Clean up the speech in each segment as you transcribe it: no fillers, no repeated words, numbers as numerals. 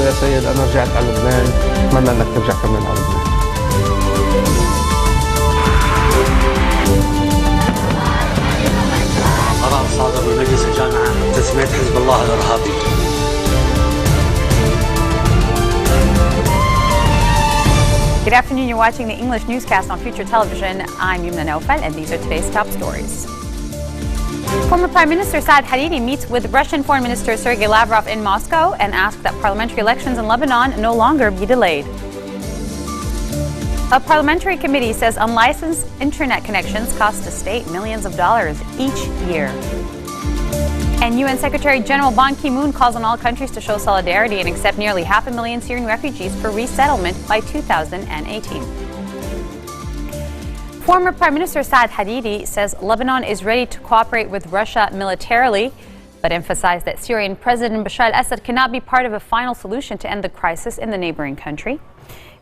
يا سيد أنا رجعت على لبنان، أتمنى أنك ترجع كمان على لبنان. قرار صادر من مجلس الجامعة تسمية حزب الله الإرهابي. Good afternoon. You're watching the English newscast on Future Television. I'm Yumna Naufal, and these are today's top stories. Former Prime Minister Saad Hariri meets with Russian Foreign Minister Sergei Lavrov in Moscow and asks that parliamentary elections in Lebanon no longer be delayed. A parliamentary committee says unlicensed internet connections cost the state millions of dollars each year. And UN Secretary General Ban Ki-moon calls on all countries to show solidarity and accept nearly 500,000 Syrian refugees for resettlement by 2018. Former Prime Minister Saad Hariri says Lebanon is ready to cooperate with Russia militarily, but emphasized that Syrian President Bashar al-Assad cannot be part of a final solution to end the crisis in the neighboring country.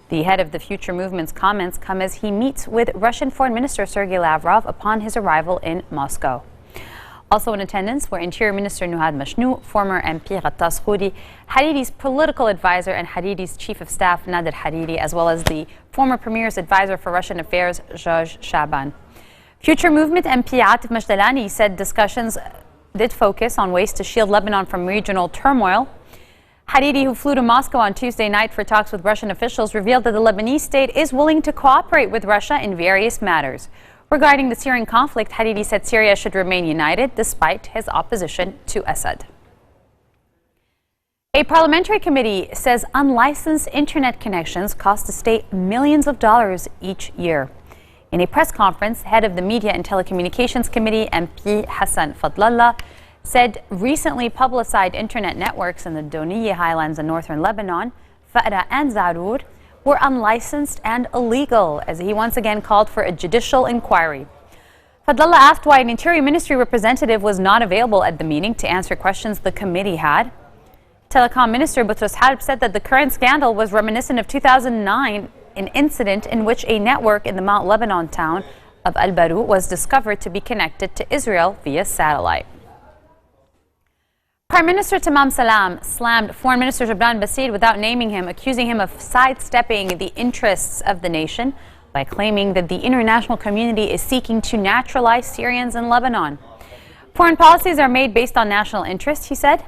The head of the Future Movement's comments come as he meets with Russian Foreign Minister Sergei Lavrov upon his arrival in Moscow. Also in attendance were Interior Minister Nuhad Mashnou, former MP Ghattas Khouri, Hariri's political advisor and Hariri's chief of staff Nader Hariri, as well as the former premier's advisor for Russian affairs George Shaban. Future Movement MP Atif Majdalani said discussions did focus on ways to shield Lebanon from regional turmoil. Hariri, who flew to Moscow on Tuesday night for talks with Russian officials, revealed that the Lebanese state is willing to cooperate with Russia in various matters. Regarding the Syrian conflict, Hariri said Syria should remain united despite his opposition to Assad. A parliamentary committee says unlicensed internet connections cost the state millions of dollars each year. In a press conference, head of the Media and Telecommunications Committee, MP Hassan Fadlallah, said recently publicized internet networks in the Doniya highlands in northern Lebanon, Fa'ra and Zarour, were unlicensed and illegal, as he once again called for a judicial inquiry. Fadlallah asked why an Interior Ministry representative was not available at the meeting to answer questions the committee had. Telecom Minister Boutros Harb said that the current scandal was reminiscent of 2009, an incident in which a network in the Mount Lebanon town of Al-Baru was discovered to be connected to Israel via satellite. Prime Minister Tamam Salam slammed Foreign Minister Jabran Basir without naming him, accusing him of sidestepping the interests of the nation by claiming that the international community is seeking to naturalize Syrians in Lebanon. Foreign policies are made based on national interest, he said.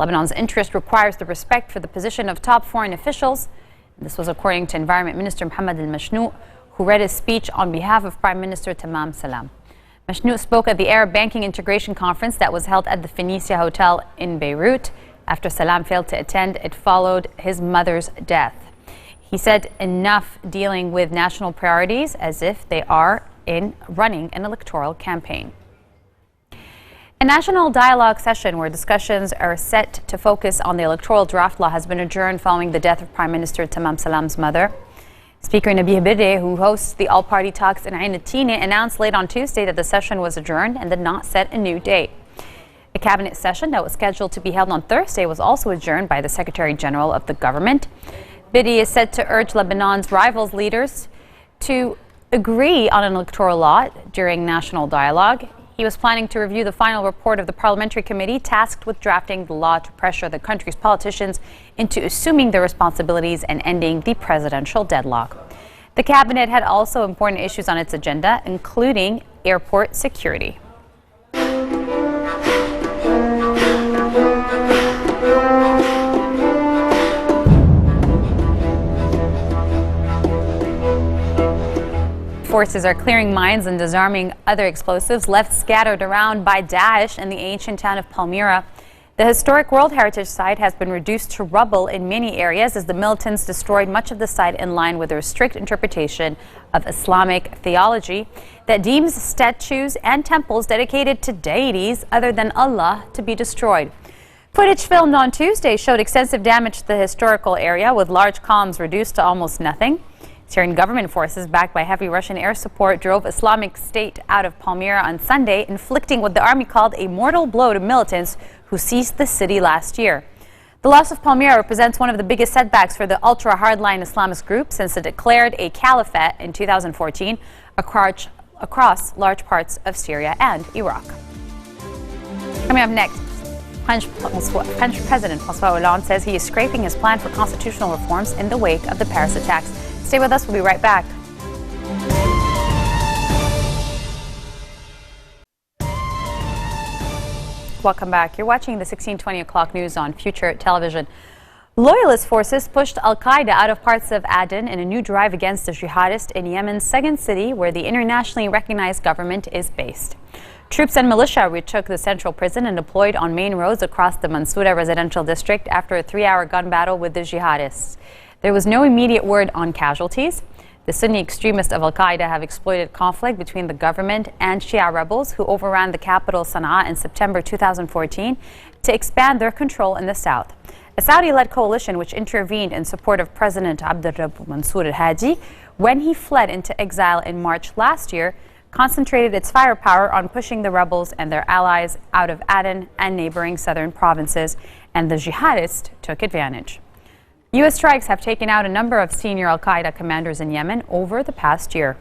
Lebanon's interest requires the respect for the position of top foreign officials. This was according to Environment Minister Mohammed al-Mashnou, who read his speech on behalf of Prime Minister Tamam Salam. Mashnou spoke at the Arab Banking Integration Conference that was held at the Phoenicia Hotel in Beirut. After Salam failed to attend, it followed his mother's death. He said enough dealing with national priorities as if they are running an electoral campaign. A national dialogue session where discussions are set to focus on the electoral draft law has been adjourned following the death of Prime Minister Tamam Salam's mother. Speaker Nabih Berri, who hosts the all-party talks in Ain al-Tine, announced late on Tuesday that the session was adjourned and did not set a new date. A cabinet session that was scheduled to be held on Thursday was also adjourned by the Secretary General of the government. Berri is said to urge Lebanon's rivals leaders to agree on an electoral law during national dialogue. He was planning to review the final report of the parliamentary committee tasked with drafting the law to pressure the country's politicians into assuming their responsibilities and ending the presidential deadlock. The cabinet had also important issues on its agenda, including airport security. Forces are clearing mines and disarming other explosives left scattered around by Daesh in the ancient town of Palmyra. The historic World Heritage Site has been reduced to rubble in many areas as the militants destroyed much of the site in line with their strict interpretation of Islamic theology that deems statues and temples dedicated to deities other than Allah to be destroyed. Footage filmed on Tuesday showed extensive damage to the historical area, with large columns reduced to almost nothing. Syrian government forces, backed by heavy Russian air support, drove Islamic State out of Palmyra on Sunday, inflicting what the army called a mortal blow to militants who seized the city last year. The loss of Palmyra represents one of the biggest setbacks for the ultra-hardline Islamist group since it declared a caliphate in 2014 across large parts of Syria and Iraq. Coming up next, French President François Hollande says he is scraping his plan for constitutional reforms in the wake of the Paris attacks. Stay with us, we'll be right back. Welcome back. You're watching the 1620 o'clock news on Future Television. Loyalist forces pushed Al-Qaeda out of parts of Aden in a new drive against the jihadists in Yemen's second city, where the internationally recognized government is based. Troops and militia retook the central prison and deployed on main roads across the Mansoura residential district after a 3-hour gun battle with the jihadists. There was no immediate word on casualties. The Sunni extremists of Al-Qaeda have exploited conflict between the government and Shia rebels who overran the capital Sana'a in September 2014 to expand their control in the south. A Saudi-led coalition which intervened in support of President Abdurrabbu Mansour al-Hadi when he fled into exile in March last year concentrated its firepower on pushing the rebels and their allies out of Aden and neighboring southern provinces, and the jihadists took advantage. U.S. strikes have taken out a number of senior Al-Qaeda commanders in Yemen over the past year.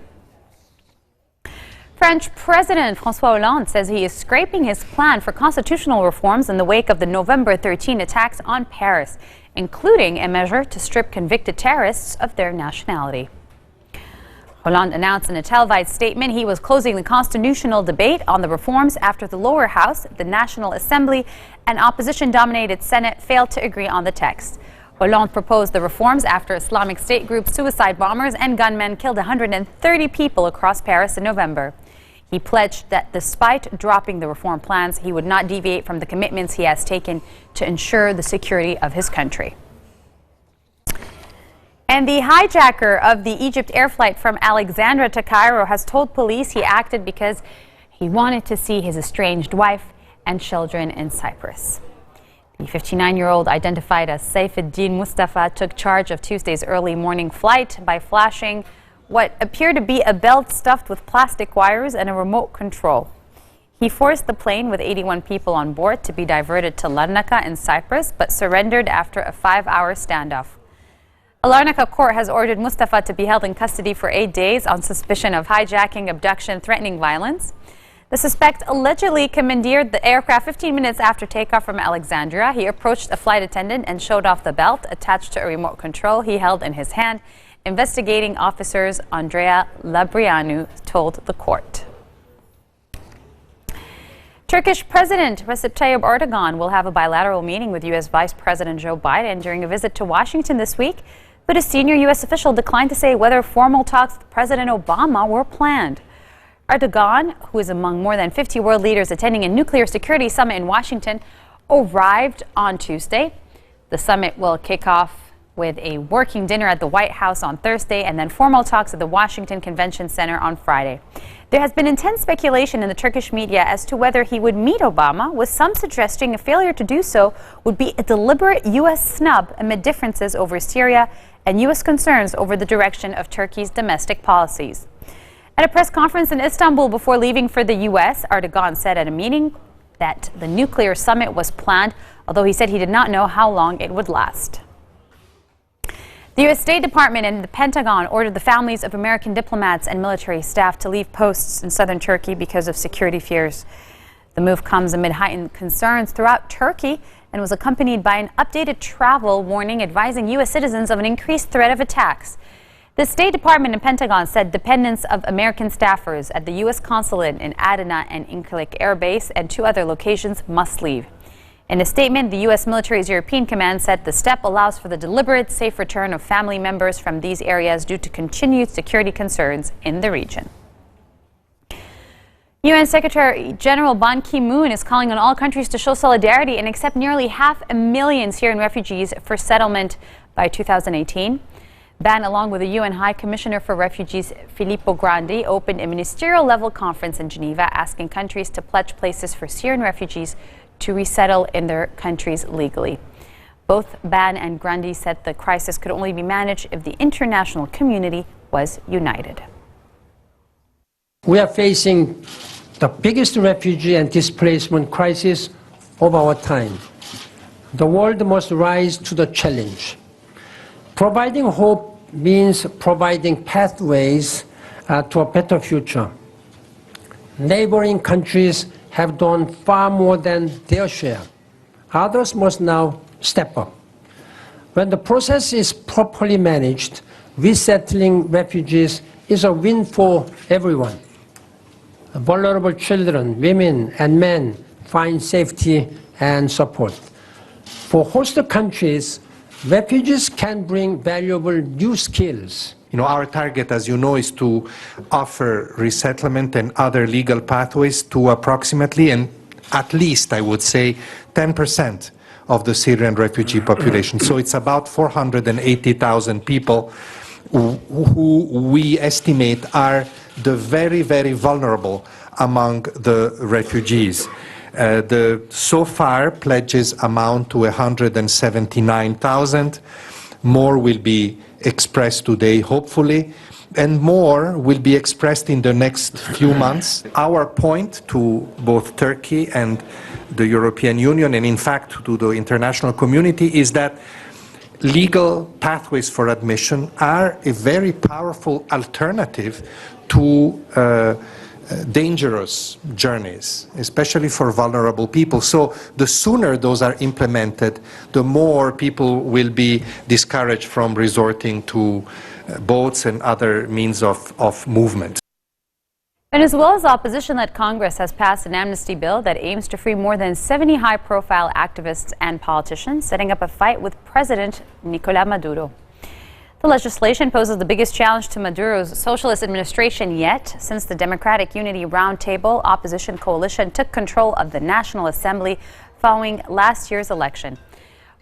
French President François Hollande says he is scraping his plan for constitutional reforms in the wake of the November 13 attacks on Paris, including a measure to strip convicted terrorists of their nationality. Hollande announced in a televised statement he was closing the constitutional debate on the reforms after the lower house, the National Assembly, and opposition-dominated Senate failed to agree on the text. Hollande proposed the reforms after Islamic State group suicide bombers and gunmen killed 130 people across Paris in November. He pledged that despite dropping the reform plans, he would not deviate from the commitments he has taken to ensure the security of his country. And the hijacker of the Egypt air flight from Alexandria to Cairo has told police he acted because he wanted to see his estranged wife and children in Cyprus. The 59-year-old, identified as Saifuddin Mustafa, took charge of Tuesday's early morning flight by flashing what appeared to be a belt stuffed with plastic wires and a remote control. He forced the plane with 81 people on board to be diverted to Larnaca in Cyprus, but surrendered after a 5-hour standoff. A Larnaca court has ordered Mustafa to be held in custody for 8 days on suspicion of hijacking, abduction, threatening violence. The suspect allegedly commandeered the aircraft 15 minutes after takeoff from Alexandria. He approached a flight attendant and showed off the belt attached to a remote control he held in his hand. Investigating officers Andrea Labrianu told the court. Turkish President Recep Tayyip Erdogan will have a bilateral meeting with U.S. Vice President Joe Biden during a visit to Washington this week, but a senior U.S. official declined to say whether formal talks with President Obama were planned. Erdogan, who is among more than 50 world leaders attending a nuclear security summit in Washington, arrived on Tuesday. The summit will kick off with a working dinner at the White House on Thursday and then formal talks at the Washington Convention Center on Friday. There has been intense speculation in the Turkish media as to whether he would meet Obama, with some suggesting a failure to do so would be a deliberate U.S. snub amid differences over Syria and U.S. concerns over the direction of Turkey's domestic policies. At a press conference in Istanbul before leaving for the U.S., Erdogan said at a meeting that the nuclear summit was planned, although he said he did not know how long it would last. The U.S. State Department and the Pentagon ordered the families of American diplomats and military staff to leave posts in southern Turkey because of security fears. The move comes amid heightened concerns throughout Turkey and was accompanied by an updated travel warning advising U.S. citizens of an increased threat of attacks. The State Department and Pentagon said dependents of American staffers at the U.S. consulate in Adana and Incirlik Air Base and 2 other locations must leave. In a statement, the U.S. military's European command said the step allows for the deliberate, safe return of family members from these areas due to continued security concerns in the region. UN Secretary General Ban Ki-moon is calling on all countries to show solidarity and accept nearly 500,000 Syrian refugees for settlement by 2018. Ban, along with the UN High Commissioner for Refugees Filippo Grandi, opened a ministerial-level conference in Geneva asking countries to pledge places for Syrian refugees to resettle in their countries legally. Both Ban and Grandi said the crisis could only be managed if the international community was united. We are facing the biggest refugee and displacement crisis of our time. The world must rise to the challenge. Providing hope means providing pathways to a better future. Neighboring countries have done far more than their share Others must now step up. When the process is properly managed, resettling refugees is a win for everyone. Vulnerable children, women, and men find safety and support. For host countries, refugees can bring valuable new skills. Our target, as you know, is to offer resettlement and other legal pathways to approximately, and at least, I would say, 10% of the Syrian refugee population. So it's about 480,000 people who we estimate are the very, very vulnerable among the refugees. The so far pledges amount to 179,000. More will be expressed today, hopefully, and more will be expressed in the next few months. Our point to both Turkey and the European Union, and in fact to the international community, is that legal pathways for admission are a very powerful alternative to dangerous journeys, especially for vulnerable people. So the sooner those are implemented, the more people will be discouraged from resorting to boats and other means of movement. Venezuela's opposition-led Congress has passed an amnesty bill that aims to free more than 70 high-profile activists and politicians, setting up a fight with President Nicolás Maduro. The legislation poses the biggest challenge to Maduro's socialist administration yet, since the Democratic Unity Roundtable opposition coalition took control of the National Assembly following last year's election.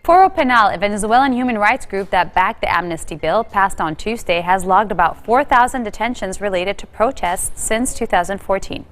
Foro Penal, a Venezuelan human rights group that backed the amnesty bill passed on Tuesday, has logged about 4,000 detentions related to protests since 2014.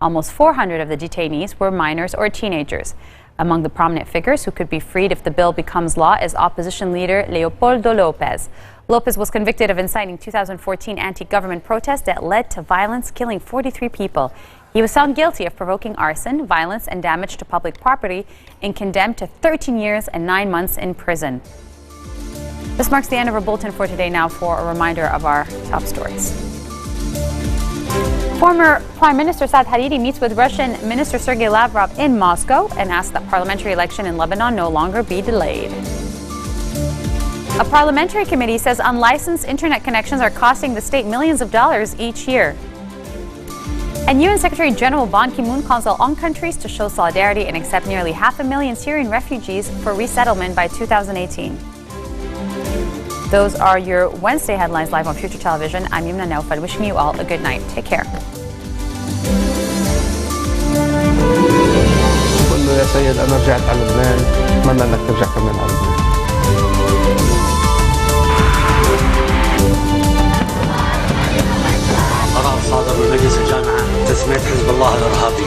Almost 400 of the detainees were minors or teenagers. Among the prominent figures who could be freed if the bill becomes law is opposition leader Leopoldo López. López was convicted of inciting 2014 anti-government protests that led to violence, killing 43 people. He was found guilty of provoking arson, violence, and damage to public property and condemned to 13 years and 9 months in prison. This marks the end of our bulletin for today. Now for a reminder of our top stories. Former Prime Minister Saad Hariri meets with Russian Minister Sergei Lavrov in Moscow and asks that parliamentary election in Lebanon no longer be delayed. A parliamentary committee says unlicensed internet connections are costing the state millions of dollars each year. And UN Secretary General Ban Ki-moon calls on countries to show solidarity and accept nearly 500,000 Syrian refugees for resettlement by 2018. Those are your Wednesday headlines live on Future Television. I'm Yumna Naufal, wishing you all a good night. Take care. بقول له يا سيد أنا رجعت على لبنان، أتمنى إنك ترجع كمان على لبنان. قرار صادر من مجلس الجامعة تسمية حزب الله الإرهابي.